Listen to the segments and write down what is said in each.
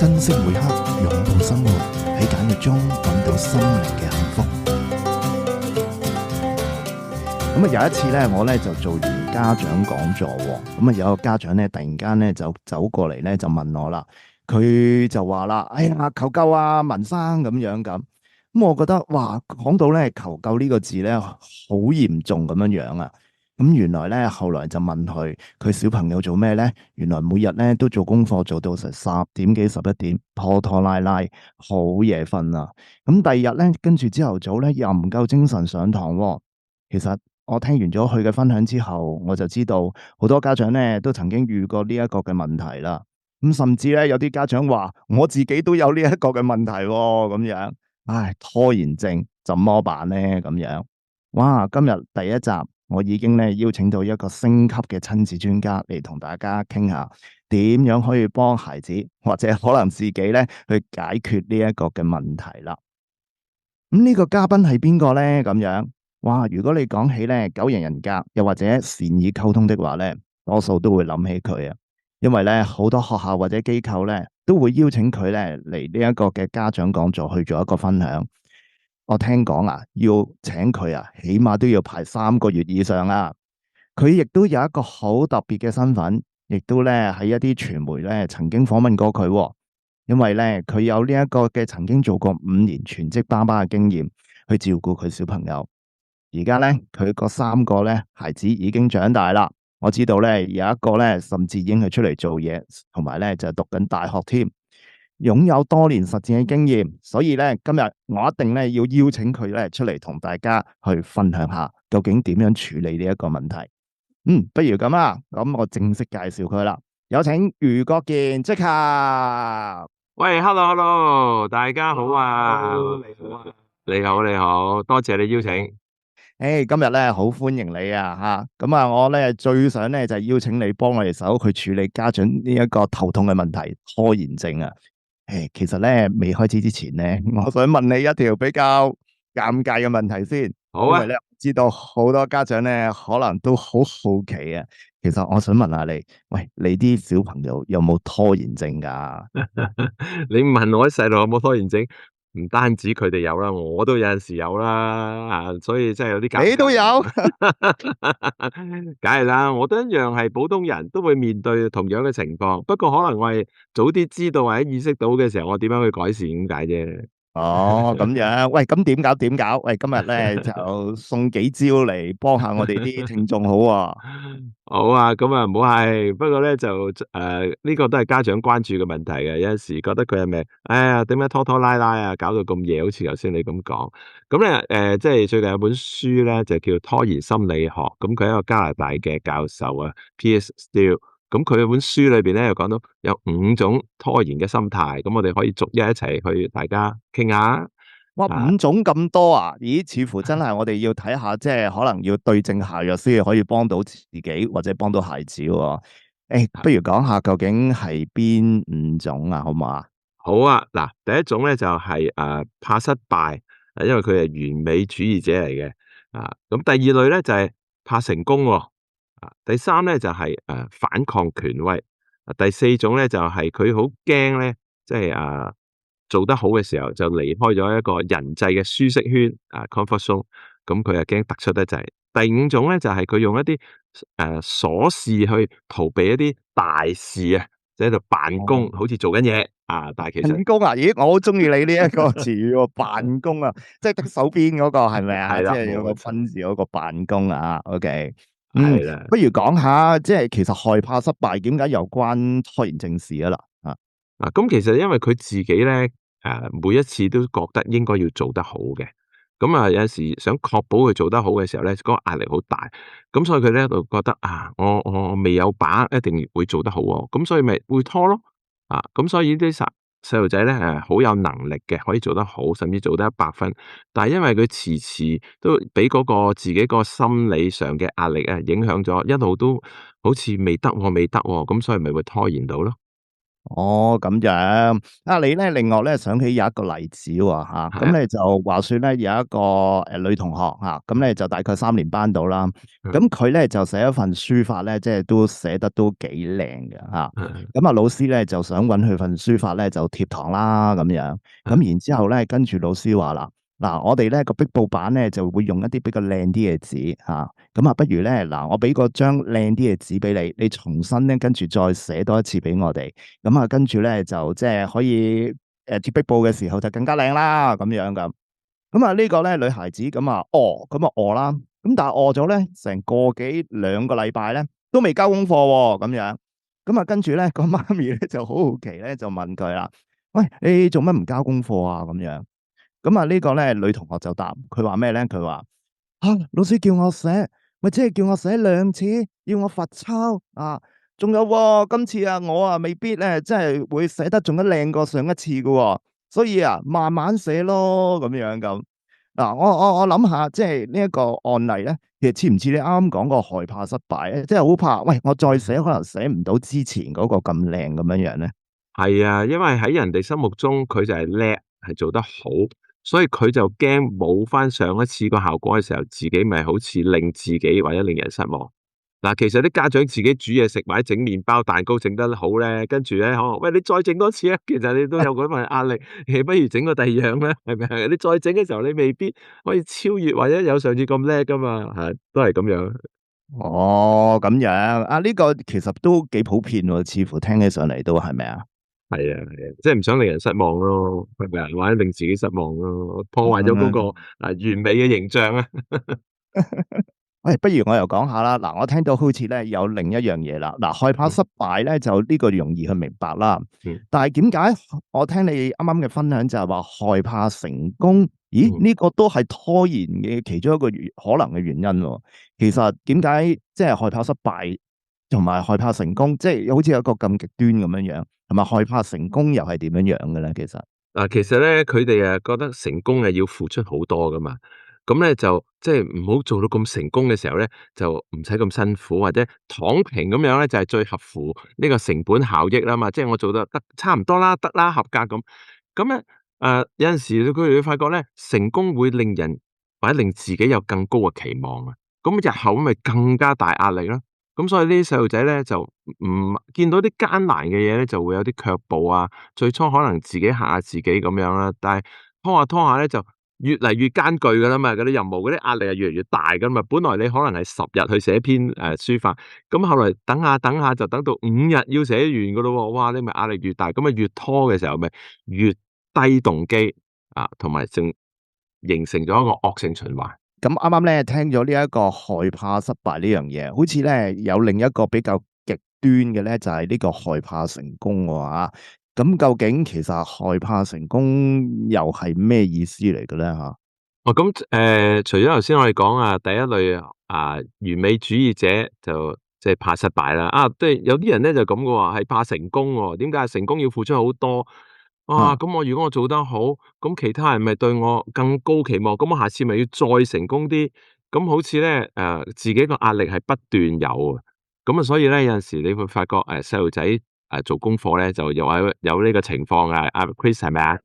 珍惜每刻，擁抱生活，喺簡約中揾到心靈嘅幸福。咁有一次咧，我咧就做完家長講座喎，咁有個家長咧突然間咧就走過嚟咧就問我啦，佢就話啦：哎呀，求救啊，文生咁樣咁。咁我覺得哇，講到咧求救呢個字咧好嚴重咁樣啊！咁原來咧後來就問佢小朋友做咩咧？原來每日咧都做功課做到成10點幾11點，拖拖拉拉，好夜瞓啊！咁第二日咧跟住朝頭早咧又唔夠精神上堂喎。其實我聽完咗佢嘅分享之後，我就知道好多家長咧都曾經遇過呢一個嘅問題啦。咁甚至咧有啲家長話我自己都有呢一個嘅問題喎，咁樣。唉，拖延症怎麼辦咧？咁樣，哇！今日第一集我已經咧邀請到一個星級嘅親子專家嚟同大家傾下，點樣可以幫孩子或者可能自己咧去解決呢一個嘅問題啦。咁呢個嘉賓係邊個咧？咁樣，哇！如果你講起咧9型人格，又或者善意溝通的話咧，多數都會諗起佢啊。因為咧好多學校或者機構咧都會邀請佢咧嚟呢一個嘅家長講座去做一個分享。我聽講啊，要請佢啊，起碼都要排3個月以上啦。佢亦都有一個好特別嘅身份，亦都咧喺一啲傳媒咧曾經訪問過佢喎。因為咧佢有呢一個嘅曾經做過5年全職爸爸嘅經驗，去照顧佢小朋友。而家咧佢嗰3個咧孩子已經長大啦。我知道咧有一個咧甚至已經係出嚟做嘢，同埋咧就讀緊大學添，擁有多年實戰嘅經驗。所以咧今日我一定咧要邀請佢咧出嚟同大家去分享下，究竟點樣處理呢一個問題。不如咁啦，咁我正式介紹佢啦。有請余國健Jacob。喂，hello，大家好啊！你好啊！你好，多謝你邀請。今日咧好歡迎你啊吓，咁我咧最想咧就係邀請你幫我哋手去處理家長呢一個頭痛嘅問題，拖延症啊。其實咧未開始之前咧，我想問你一條比較尷尬嘅問題先。好啊。因為咧知道好多家長咧可能都好好奇啊。其實我想問下你，喂，你啲小朋友有冇拖延症㗎？你問我啲細路有冇拖延症？唔單止佢哋有啦，我都有陣時有啦，所以真係有啲尷尬。你都有？梗係啦，我都一樣係普通人，都會面對同樣嘅情況。不過可能我係早啲知道或者意識到嘅時候，我點樣去改善咁解啫。哦，咁樣。喂，咁點搞？點搞？喂，今日咧就送幾招嚟幫下我哋啲聽眾好喎。好啊，咁啊唔好係，不過咧就呢個都係家長關注嘅問題嘅，有陣時覺得佢係咪，哎呀點解拖拖拉拉啊，搞到咁夜，好似頭先你咁講。咁咧即係最近有本書咧就叫拖延心理學，咁佢係一個加拿大嘅教授啊，Piers Steel。咁佢本書裏邊咧又講到有5種拖延嘅心態，咁我哋可以逐一齊去大家傾下。哇，5種咁多啊？咦，似乎真係我哋要睇下，即係可能要對症下藥先可以幫到自己或者幫到孩子喎。不如講下究竟係邊5種啊？好唔好啊？好啊，嗱，第一種咧就係怕失敗，因為佢係完美主義者嚟嘅。咁第二類咧就係怕成功喎。第3咧就係反抗權威。第4種咧就係佢好驚咧，即係做得好嘅時候就離開咗一個人際嘅舒適圈，comfort zone。咁佢又驚突出得滯。第5種咧就係佢用一啲瑣事去逃避一啲大事啊，即係喺度辦公，好似做緊嘢但係其實辦公啊？咦，我好中意你呢一個詞語喎，辦公啊，即係得手邊嗰個係咪啊？係啦，即係有個分字嗰個辦公啊。OK，係啦。不如講下，即係其實害怕失敗，點解有關拖延症事啊？咁其實因為佢自己咧，每一次都覺得應該要做得好嘅，咁有陣時想確保佢做得好嘅時候咧，嗰個壓力好大，咁所以佢咧就覺得我未有把握一定會做得好喎，咁所以咪會拖咯。咁所以啲細路仔咧好有能力嘅，可以做得好，甚至做得100分，但係因為佢遲遲都俾嗰個自己個心理上嘅壓力影響咗，一路都好似未得喎，咁所以咪會拖延到咯。哦，咁樣。你咧另外咧想起有一個例子喎嚇，係啊，咁咧就話說咧有一個女同學嚇，咁咧就大概3年班到啦。嗯咁佢咧就寫一份書法咧，即係都寫得都幾靚嘅嚇。嗯咁啊老師咧就想揾佢份書法咧就貼堂啦咁樣。嗯咁然之後咧跟住老師話啦，嗱我哋咧個壁報板咧就會用一啲比較靚啲嘅紙嚇。咁啊，不如咧嗱，我俾個張靚啲嘅紙俾你，你重新咧跟住再寫多一次俾我哋。咁啊，跟住咧就即係可以貼壁布嘅時候就更加靚啦，咁樣咁。咁啊，呢個咧女孩子咁啊餓啦，咁但係餓咗咧成個幾兩個禮拜咧都未交功課喎，咁樣。咁啊，跟住咧個媽咪咧就好好奇咧就問佢啦：喂，你做乜唔交功課啊？咁樣。咁啊，呢個咧女同學就答，佢話咩咧？佢話：老師叫我寫，咪即係叫我寫2次，要我罰抄啊！仲有喎，今次啊，我啊未必咧，真係會寫得仲得靚過上一次嘅喎，所以啊，慢慢寫咯，咁樣咁。嗱，我諗下，即係呢一個案例咧，其實似唔似你啱啱講個害怕失敗咧？即係好怕，喂，我再寫可能寫唔到之前嗰個咁靚咁樣樣咧。係啊，因為喺人哋心目中佢就係叻，係做得好，所以佢就驚冇返上一次個效果嘅時候，自己咪好似令自己或者令人失望。嗱，其實啲家長自己煮嘢食或者整麵包、蛋糕整得好咧，跟住咧可能喂你再整多次啊，其實你都有嗰份壓力，不如整個第二樣啦，係咪啊？你再整嘅時候，你未必可以超越或者有上次咁叻噶嘛，係都係咁樣。哦，咁樣呢個其實都幾普遍喎，似乎聽起上嚟都係咪啊？係啊係啊，即係唔想令人失望咯，係咪啊？或者令自己失望咯，破壞咗嗰個嗯。完美嘅形象啊。喂，不如我又講下啦。嗱，我聽到好似咧有另一樣嘢啦。嗱，害怕嗯失敗咧，就呢個容易去明白啦。嗯但係點解我聽你啱啱嘅分享就係話害怕成功？咦，嗯。呢個都係拖延嘅其中一個可能嘅原因喎。其實點解即係害怕失敗同埋害怕成功，即係好似有一個咁極端咁樣樣，同埋害怕成功又係點樣樣嘅咧？其實嗱，其實咧，佢哋覺得成功係要付出好多噶嘛，咁咧就即係唔好做到咁成功嘅時候咧，就唔使咁辛苦，或者躺平咁樣咧，就係最合乎呢個成本效益啦嘛。即係我做得差唔多啦，得啦，合格咁。咁咧有陣時佢哋會發覺咧，成功會令人或者令自己有更高嘅期望啊，咁日後咪更加大壓力咯。咁所以呢啲細路仔咧就唔見到啲艱難嘅嘢咧，就會有啲卻步啊。最初可能自己嚇下自己咁樣啦，但係拖下拖下咧就越嚟越艱巨噶啦嘛，嗰啲任務嗰啲壓力係越嚟越大噶嘛。本來你可能係10日去寫篇書法，咁後來等下等下就等到5日要寫完噶咯喎。哇！你咪壓力越大，咁啊越拖嘅時候咪越低動機啊，同埋正形成咗一個惡性循環。咁啱啱咧聽咗呢一個害怕失敗呢樣嘢，好似咧有另一個比較極端嘅咧，就係呢個害怕成功喎嚇。咁究竟其實害怕成功又係咩意思嚟嘅咧嚇？哦，咁除咗頭先我哋講第一類完美主義者就即係怕失敗啦。即係有啲人咧就咁嘅喎，係怕成功喎。點解？成功要付出好多。哇！啊，咁如果我做得好，咁其他人咪對我更高期望，咁我下次咪要再成功啲。咁好似咧自己個壓力係不斷有啊。咁啊，所以咧有陣時你會發覺細路仔做功課咧就有呢個情況啊。阿 Chris 係咪啊？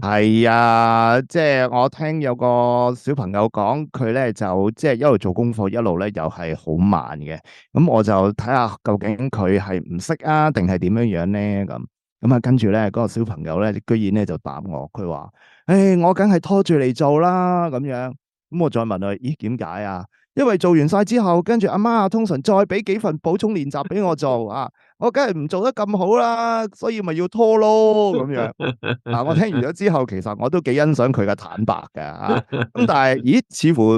係啊，即係我聽有個小朋友講，佢咧就即係一路做功課，一路咧又係好慢嘅。咁我就睇下究竟佢係唔識啊，定係點樣樣咧咁。咁啊，跟住咧嗰個小朋友咧，居然咧就答我，佢話：我梗係拖住嚟做啦咁樣。咁我再問佢：咦，點解啊？因為做完晒之後，跟住阿媽啊，通常再俾幾份補充練習俾我做啊，我梗係唔做得咁好啦，所以咪要拖咯咁樣。我聽完咗之後，其實我都幾欣賞佢嘅坦白嘅嚇。咁但係，咦？似乎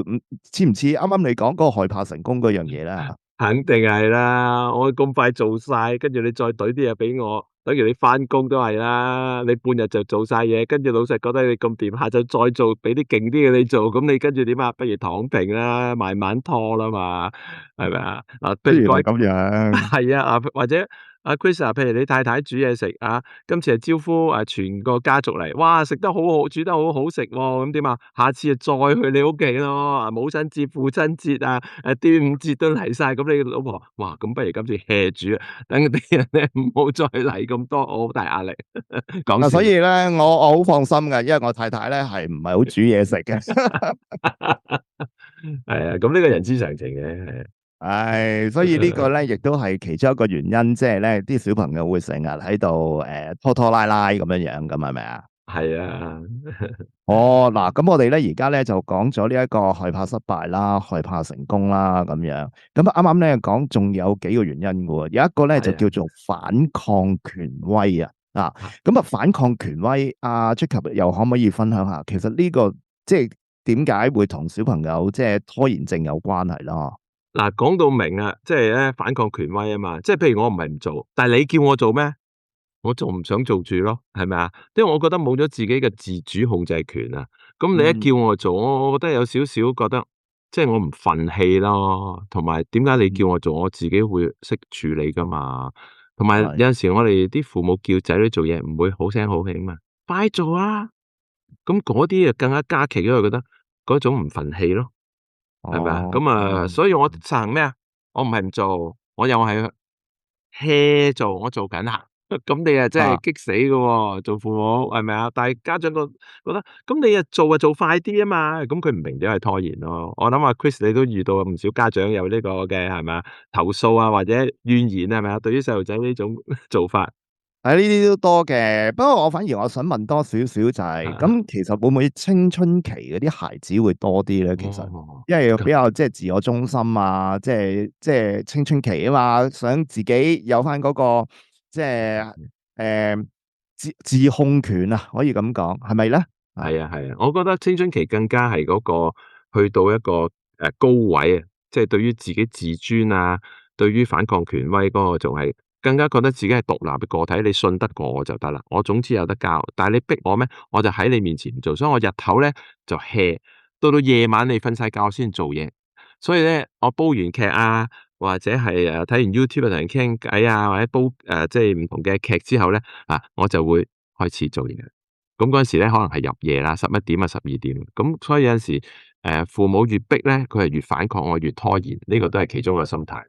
似唔似啱啱你講嗰個害怕成功嗰樣嘢咧嚇？肯定係啦，我咁快做晒，跟住你再懟啲嘢俾我，等於你返工都係啦。你半日就做晒嘢，跟住老細覺得你咁掂，下晝再做，俾啲勁啲嘅你做，咁你跟住點啊？不如躺平啦，慢慢拖啦嘛，係咪啊？不如改原來咁樣。係啊，或者 Chris 啊，譬如你太太煮嘢食啊，今次係招呼全個家族嚟，哇食得好好，煮得好好食喎，咁點啊？下次再去你屋企咯，母親節、父親節啊，端午節都嚟晒，咁你老婆哇咁不如今次 hea 煮啊，等啲人咧唔好再嚟咁多，我好大壓力。講嗱，笑啫。所以咧，我好放心嘅，因為我太太咧係唔係好煮嘢食嘅。係啊，咁呢個人之常情嘅，係啊。唉，所以呢個咧，亦都係其中一個原因，即係咧，啲小朋友會成日喺度拖拖拉拉咁樣樣，咁係咪啊？係啊。哦，嗱，咁我哋咧而家咧就講咗呢一個害怕失敗啦，害怕成功啦，咁樣。咁啱啱咧講仲有幾個原因嘅喎，有一個咧就係啊。叫做反抗權威啊。啊，啊咁啊反抗權威，阿 Jacob 又可唔可以分享下，其實呢個即係點解會同小朋友即係拖延症有關係啦？嗱，講到明啊，即係咧反抗權威啊嘛，即係譬如我唔係唔做，但係你叫我做咩？我仲唔想做住咯，係咪啊？因為我覺得冇咗自己嘅自主控制權啊。咁你一嗯叫我做，我覺得有少少覺得，即係我唔忿氣咯。同埋點解你嗯，叫我做，我自己會識處理噶嘛。同埋係。有陣時我哋啲父母叫仔女做嘢，唔會好聲好氣啊嘛，快做啊！咁嗰啲就更加加劇咗佢覺得嗰種唔忿氣咯。係咪啊？哦，咁所以我實行咩啊？我唔係唔做，我又係 hea 做，我做緊啦。咁你啊真係啊，激死㗎喎，做父母係咪啊？但係家長覺得，咁你啊做啊做快啲啊嘛，咁佢唔明點解係拖延咯。我諗阿 Chris 你都遇到唔少家長有呢個嘅係咪啊？投訴啊或者怨言係咪啊？對於細路仔呢種做法。呢啲都多嘅，不過我反而我想問多少少就係，咁其實會唔會青春期嗰啲孩子會多啲咧？其實，哦。因為比較即係自我中心啊，即係青春期啊嘛，想自己有翻嗰個即係自控權啊，可以咁講，係咪咧？啊，係啊係啊，我覺得青春期更加係嗰個去到一個高位啊，即係對於自己自尊啊，對於反抗權威嗰個仲係更加覺得自己係獨立嘅個體，你信得過我就得啦，我總之有得交，但係你逼我咩，我就喺你面前唔做，所以我日頭咧就 hea，到夜晚你瞓晒覺先做嘢，所以咧我煲完劇啊，或者係睇完 YouTube 同人傾偈啊，或者煲即係唔同嘅劇之後咧我就會開始做嘢。咁嗰陣時咧，可能係入夜啦，11點啊、12點，咁所以有陣時，父母越逼咧，佢係越反抗，我越拖延，呢個都係其中一個心態。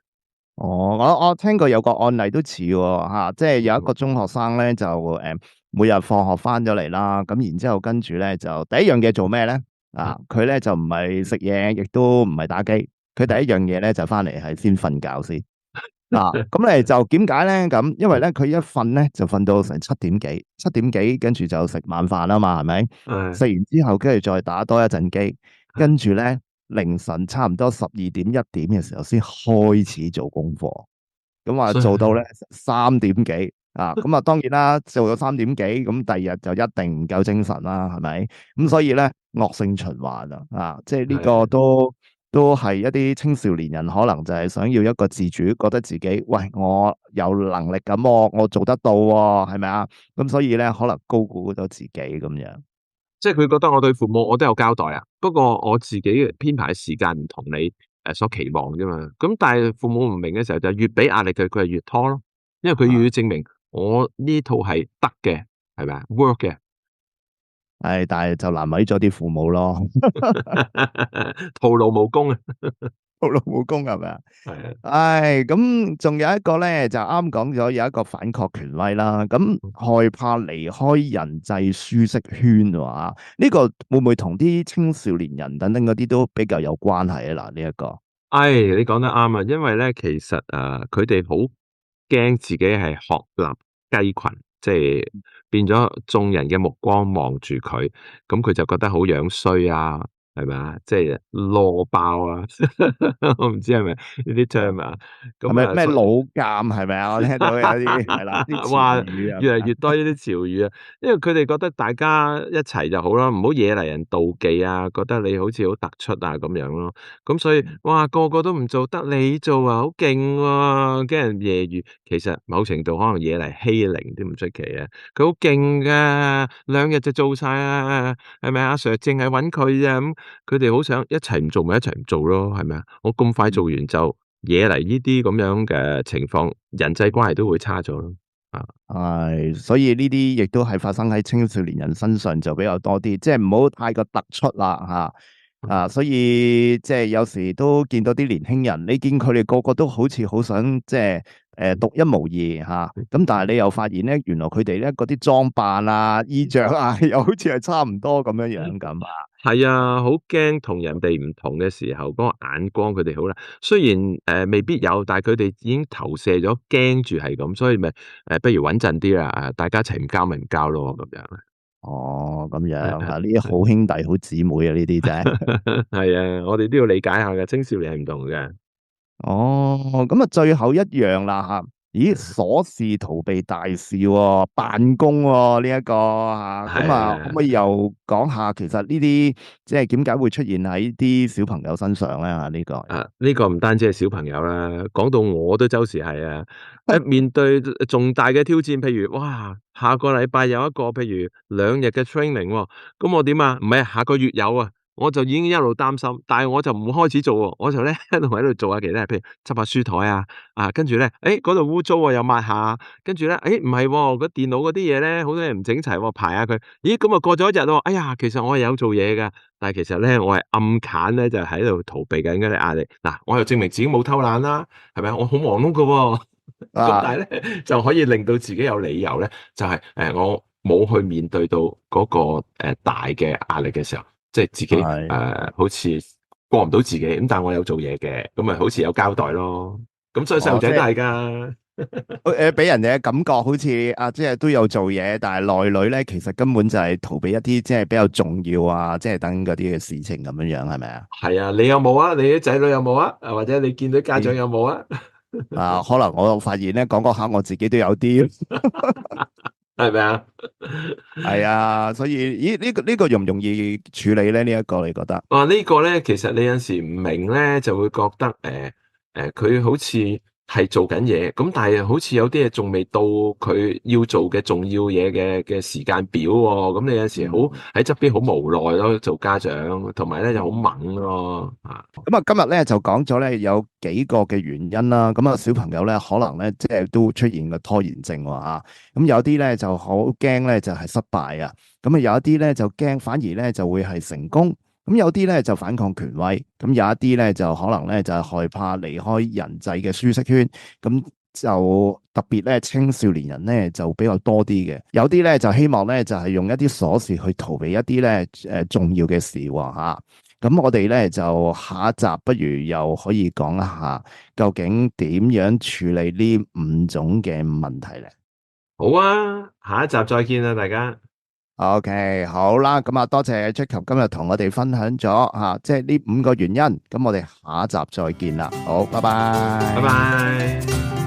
哦，我聽過有個案例都似喎嚇，即係有一個中學生咧就每日放學翻咗嚟啦，咁然之後跟住咧就第一樣嘢做咩咧？啊。佢咧就唔係食嘢，亦都唔係打機，佢第一樣嘢咧就翻嚟係先瞓覺先。咁咧就點解咧？咁因為咧佢一瞓咧就瞓到成7點幾，7點幾跟住就食晚飯啦嘛，係咪？誒。食完之後跟住再打多一陣機，跟住咧凌晨差唔多12點1點嘅時候先開始做功課，咁啊所以做到咧3點幾。咁啊當然啦，做到3點幾，咁第二日就一定唔夠精神啦，係咪？咁所以咧惡性循環即係呢個係。都係一啲青少年人可能就係想要一個自主，覺得自己喂我有能力咁喎，我做得到喎，係咪啊？咁所以咧可能高估咗自己咁樣。即係佢覺得我對父母我都有交代啊，不過我自己嘅編排時間唔同你所期望啫嘛。咁但係父母唔明嘅時候就越俾壓力佢，佢係越拖咯，因為佢要證明我呢套係得嘅，係咪啊？work 嘅。但係就難為咗啲父母咯，徒勞無功啊。徒勞無功係咪啊？係啊。咁仲有一個咧，就啱講咗有一個反抗權威啦。咁害怕離開人際舒適圈喎，呢個會唔會同啲青少年人等等嗰啲都比較有關係啊？嗱，呢一個，你講得啱啊，因為咧其實佢哋好驚自己係鶴立雞群，即係變咗眾人嘅目光望住佢，咁佢就覺得好樣衰啊，係咪啊？即係囉爆啊。我唔知係咪呢啲 term 啊？係咪咁咩老鑑係咪啊？我聽到有啲係啦，啲詞哇，語啊，越嚟越多呢啲潮語啊，因為佢哋覺得大家一齊就好啦，唔好惹嚟人妒忌啊，覺得你好似好突出啊咁樣咯。咁所以，哇，個個都唔做得你做啊，好勁喎，驚人揶揄。其實某程度可能惹嚟欺凌都唔出奇啊。佢好勁㗎，2日就做晒啊，係咪啊？阿 Sir 淨係揾佢咋咁，佢哋好想一齊唔做咪一齊唔做咯，係咪啊？我咁快做完就惹嚟呢啲咁樣嘅情況，人際關係都會差咗咯。係，所以呢啲亦都係發生喺青少年人身上就比較多啲，即係唔好太過突出啦所以即係有時都見到啲年輕人，你見佢哋個個都好似好想即係獨一無二咁，但係你又發現咧，原來佢哋咧嗰啲裝扮啊、衣着啊，又好似係差唔多咁樣樣咁係啊，好驚同人哋唔同嘅時候，嗰個眼光佢哋好啦。雖然未必有，但係佢哋已經投射咗，驚住係咁，所以咪不如穩陣啲啦，大家一齊唔交咪唔交咯，咁樣。哦，咁樣呢啲好兄弟、好姊妹啊，呢啲啫。係啊，我哋都要理解下嘅，青少年係唔同嘅。哦，咁最後一樣啦咦，瑣事逃避大事喎，辦公喎呢一個咁可唔可以又講下其實呢啲即係點解會出現喺啲小朋友身上咧呢個？呢個唔單止係小朋友啦，講到我都周時係啊。面對重大嘅挑戰，譬如哇，下個禮拜有一個譬如2日嘅 training 喎，咁我點啊？唔係下個月有啊，我就已經一路擔心，但係我就唔開始做喎，我就咧喺度做下其他，譬如執下書枱跟住咧，嗰度污糟喎，又抹下，跟住咧，唔係喎，個電腦嗰啲嘢咧，好多嘢唔整齊喎，排下佢，咦，咁啊過咗一日喎，哎呀，其實我係有做嘢㗎，但係其實咧，我係暗揀咧就喺度逃避緊嗰啲壓力。嗱，我又證明自己冇偷懶啦，係咪啊？我好忙碌㗎喎。咁但係咧就可以令到自己有理由咧，就係我冇去面對到嗰個大嘅壓力嘅時候，即係自己好似過唔到自己，咁但係我有做嘢嘅，咁咪好似有交代咯。咁所以細路仔都係㗎，俾人哋嘅感覺好似即係都有做嘢，但係內裏咧其實根本就係逃避一啲即係比較重要即係等嗰啲嘅事情咁樣樣，係咪啊？係啊，你有冇啊？你啲仔女有冇啊？或者你見到家長有冇啊？可能我發現咧講嗰刻我自己都有啲，係咪啊？係啊，所以呢個容唔容易處理咧？呢一個你覺得？呢個咧，其實你有陣時唔明咧，就會覺得佢好似係做緊嘢，咁但係好似有啲嘢仲未到佢要做嘅重要嘢嘅時間表喎，咁你有陣時好喺側邊好無奈咯，做家長，同埋咧就好猛咯咁今日咧就講咗咧有幾個嘅原因啦，咁小朋友咧可能咧即係都出現個拖延症咁有啲咧就好驚咧就係失敗咁有一啲咧就驚反而咧就會係成功。咁有啲咧就反抗權威，咁有一啲咧就可能咧就係害怕離開人際嘅舒適圈，咁就特別咧青少年人咧就比較多啲嘅，有啲咧就希望咧就係用一啲瑣事去逃避一啲咧重要嘅事喎。咁我哋咧就下一集不如又可以講一下究竟點樣處理呢5種嘅問題咧？好啊，下一集再見啦，大家。OK，好啦，咁多謝 Jacob 今日同我哋分享咗即係呢5個原因，咁我哋下一集再見啦，好，拜拜，拜拜。